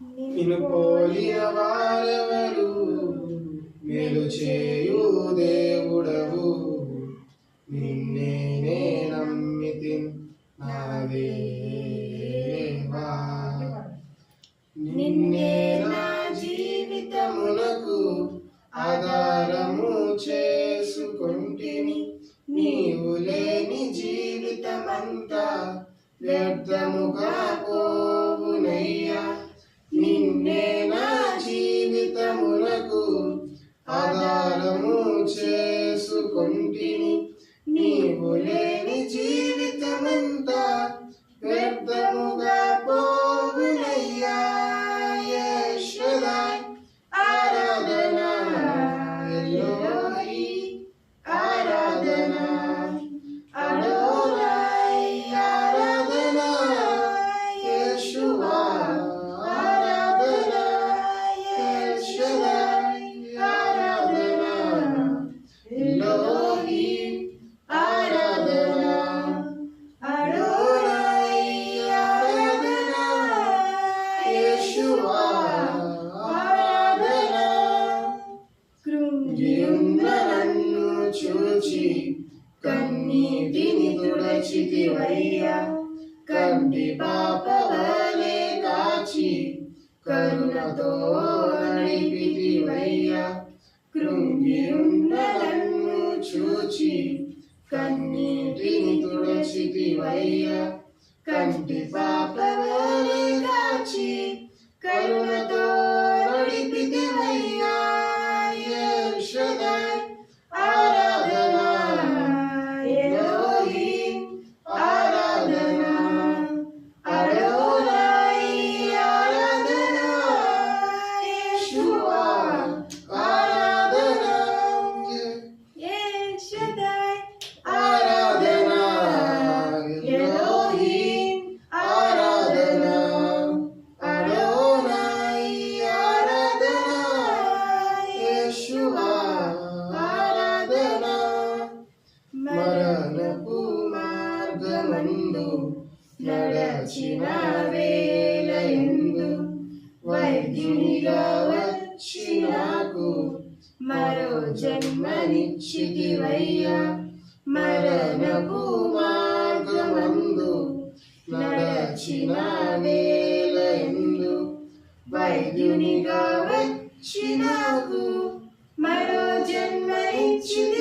నిన్ను పోలిన వారెవరు, మేలు చేయు దేవుడవు. నిన్నే నే నమ్మితి నా దేవా. నిన్నే నా జీవితమునకు ఆధారము చేసుకొంటిని. నీవు లేని జీవితమంతా వ్యర్థముగా పోవునయ్యా. నిన్నే నా జీవితమునకు ఆధారము చేసుకొంటిని. నీవు లేని జీవితమంతా వ్యర్థముగా పోవునయ్యా. యెషోవా ఆరాధన, ఎలోహీ ఆరాధన, అడోనై ఆరాధన, యెషోవా ఆరాధన, యెషోవా ఆరాధన, ఎలోహీ ఆరాధన, అడోనై ఆరాధన, యెషోవా ఆరాధన. కృంగియున్న నన్ను చూచి కన్నీటిని తుడచితివయ్యా. కంటి పాప వలె కాచి కరుణతో నడిపితివయ్యా. కృంగియున్న నన్ను చూచి కన్నీటిని తుడచితివయ్యా. కంటి పాప వలె కాచి కరుణతో నడిపితివయ్యా. యెషోవా ఆరాధన, ఎలోహీ ఆరాధన, అడోనై ఆరాధన, యెషోవా ఆరాధన, యెషోవా ఆరాధన, ఎలోహీ ఆరాధన, అడోనై ఆరాధన, యెషోవా ఆరాధన. మరణపు మార్గమందు నడచిన వేళయందు వైద్యునిగా వచ్చి నాకు మరో జన్మనిచ్చితివయ్యా. మరణపు మార్గమందు నడచిన వేళయందు వైద్యునిగా వచ్చి నాకు మరో జన్మనిచ్చితివయ్యా.